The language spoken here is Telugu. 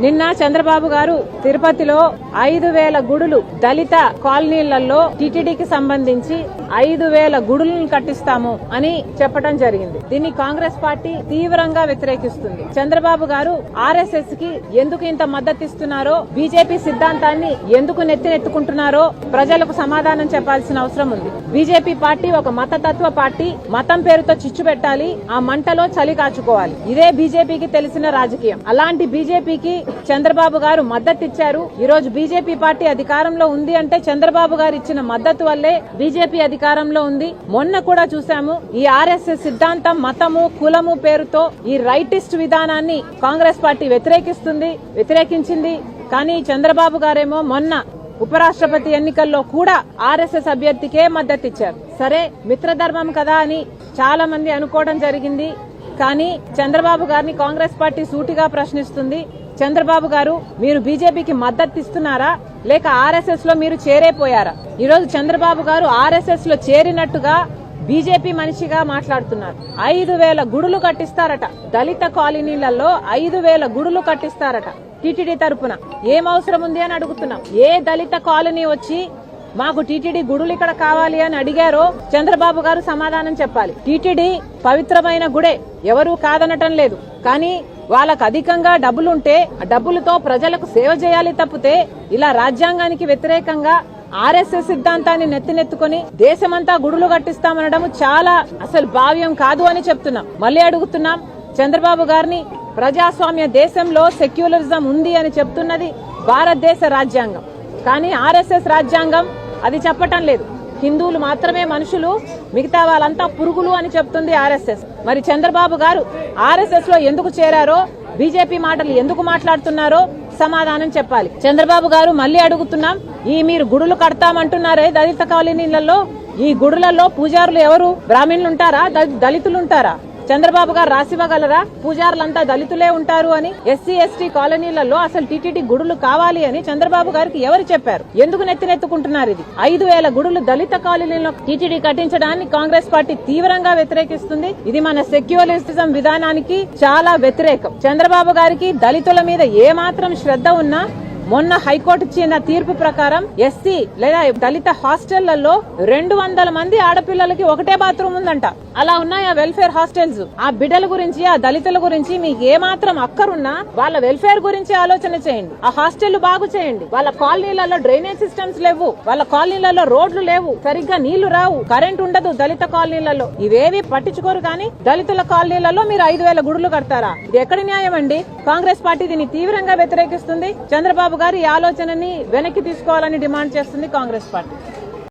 నిన్న చంద్రబాబు గారు తిరుపతిలో 5,000 గుడులు దళిత కాలనీలలో టీటీడీకి సంబంధించి 5,000 గుడులను కట్టిస్తాము అని చెప్పడం జరిగింది. దీన్ని కాంగ్రెస్ పార్టీ తీవ్రంగా వ్యతిరేకిస్తుంది. చంద్రబాబు గారు ఆర్ఎస్ఎస్ కి ఎందుకు ఇంత మద్దతు ఇస్తున్నారో, బీజేపీ సిద్ధాంతాన్ని ఎందుకు నెత్తినెత్తుకుంటున్నారో ప్రజలకు సమాధానం చెప్పాల్సిన అవసరం ఉంది. బీజేపీ పార్టీ ఒక మతతత్వ పార్టీ. మతం పేరుతో చిచ్చు పెట్టాలి, ఆ మంటలో చలి కాచుకోవాలి. ఇదే బీజేపీకి తెలిసిన రాజకీయం. అలాంటి బీజేపీకి చంద్రబాబు గారు మద్దతు ఇచ్చారు. ఈ రోజు బీజేపీ పార్టీ అధికారంలో ఉంది అంటే చంద్రబాబు గారు ఇచ్చిన మద్దతు వల్లే బీజేపీ అధికారంలో ఉంది. మొన్న కూడా చూసాము, ఈ ఆర్ఎస్ఎస్ సిద్ధాంతం మతము కులము పేరుతో ఈ రైటిస్ట్ విధానాన్ని కాంగ్రెస్ పార్టీ వ్యతిరేకించింది. కానీ చంద్రబాబు గారేమో మొన్న ఉపరాష్ట్రపతి ఎన్నికల్లో కూడా ఆర్ఎస్ఎస్ అభ్యర్థికే మద్దతు ఇచ్చారు. సరే, మిత్రధర్మం కదా అని చాలా మంది అనుకోవడం జరిగింది. కానీ చంద్రబాబు గారిని కాంగ్రెస్ పార్టీ సూటిగా ప్రశ్నిస్తుంది. చంద్రబాబు గారు, మీరు బీజేపీకి మద్దతు ఇస్తున్నారా లేక ఆర్ఎస్ఎస్ లో మీరు చేరైపోయారా? ఈ రోజు చంద్రబాబు గారు ఆర్ఎస్ఎస్ లో చేరినట్టుగా బీజేపీ మనిషిగా మాట్లాడుతున్నారు. 5,000 గుడులు కట్టిస్తారట. దళిత కాలనీలలో 5,000 గుడులు కట్టిస్తారట టీటీడీ తరపున. ఏం అవసరం ఉంది అని అడుగుతున్నాం. ఏ దళిత కాలనీ వచ్చి మాకు టీటీడీ గుడులు ఇక్కడ కావాలి అని అడిగారో చంద్రబాబు గారు సమాధానం చెప్పాలి. టీటీడీ పవిత్రమైన గుడే, ఎవరూ కాదనటం లేదు. కానీ వాళ్ళకు అధికంగా డబ్బులుంటే ఆ డబ్బులతో ప్రజలకు సేవ చేయాలి తప్పితే ఇలా రాజ్యాంగానికి వ్యతిరేకంగా ఆర్ఎస్ఎస్ సిద్ధాంతాన్ని నెత్తినెత్తుకుని దేశమంతా గుడులు కట్టిస్తామనడం చాలా అసలు భావ్యం కాదు అని చెప్తున్నాం. మళ్లీ అడుగుతున్నాం, చంద్రబాబు గారిని ప్రజాస్వామ్య దేశంలో సెక్యులరిజం ఉంది అని చెప్తున్నది భారతదేశ రాజ్యాంగం. కానీ ఆర్ఎస్ఎస్ రాజ్యాంగం అది చెప్పటం లేదు. హిందువులు మాత్రమే మనుషులు, మిగతా వాళ్ళంతా పురుగులు అని చెప్తుంది ఆర్ఎస్ఎస్. మరి చంద్రబాబు గారు ఆర్ఎస్ఎస్ లో ఎందుకు చేరారో, బీజేపీ మాటలు ఎందుకు మాట్లాడుతున్నారో సమాధానం చెప్పాలి. చంద్రబాబు గారు మళ్లీ అడుగుతున్నాం, ఈ మీరు గుడులు కడతామంటున్నారే దళిత కాలనీలలో, ఈ గుడులలో పూజారులు ఎవరు? బ్రాహ్మణులు ఉంటారా? దళితులు ఉంటారా? చంద్రబాబు గారు రాసివ్వగలరా పూజారులంతా దళితులే ఉంటారు అని? ఎస్సీ ఎస్టీ కాలనీలలో అసలు టీటీడీ గుడులు కావాలి అని చంద్రబాబు గారికి ఎవరు చెప్పారు? ఎందుకు నెత్తినెత్తుకుంటున్నారు? ఇది 5,000 గుడులు దళిత కాలనీలో టీటీడీ కట్టించడాన్ని కాంగ్రెస్ పార్టీ తీవ్రంగా వ్యతిరేకిస్తుంది. ఇది మన సెక్యులరిజం విధానానికి చాలా వ్యతిరేకం. చంద్రబాబు గారికి దళితుల మీద ఏ మాత్రం శ్రద్ధ ఉన్నా మొన్న హైకోర్టు ఇచ్చిన తీర్పు ప్రకారం ఎస్సీ లేదా దళిత హాస్టళ్లలో 200 మంది ఆడపిల్లలకి ఒకటే బాత్రూమ్ ఉందంట. అలా ఉన్నాయి ఆ వెల్ఫేర్ హాస్టల్స్. ఆ బిడ్డల గురించి, ఆ దళితుల గురించి మీకు ఏ మాత్రం అక్కరున్నా వాళ్ళ వెల్ఫేర్ గురించి ఆలోచన చేయండి. ఆ హాస్టళ్లు బాగు చేయండి. వాళ్ళ కాలనీలలో డ్రైనేజ్ సిస్టమ్స్ లేవు, వాళ్ళ కాలనీలలో రోడ్లు లేవు, సరిగ్గా నీళ్లు రావు, కరెంట్ ఉండదు దళిత కాలనీలలో. ఇవేవి పట్టించుకోరు. కానీ దళితుల కాలనీలలో మీరు 5,000 గుడులు కడతారా? ఇది ఎక్కడి న్యాయం అండి? కాంగ్రెస్ పార్టీ దీన్ని తీవ్రంగా వ్యతిరేకిస్తుంది. చంద్రబాబు గారు ఈ ఆలోచనని వెనక్కి తీసుకోవాలని డిమాండ్ చేస్తుంది కాంగ్రెస్ పార్టీ.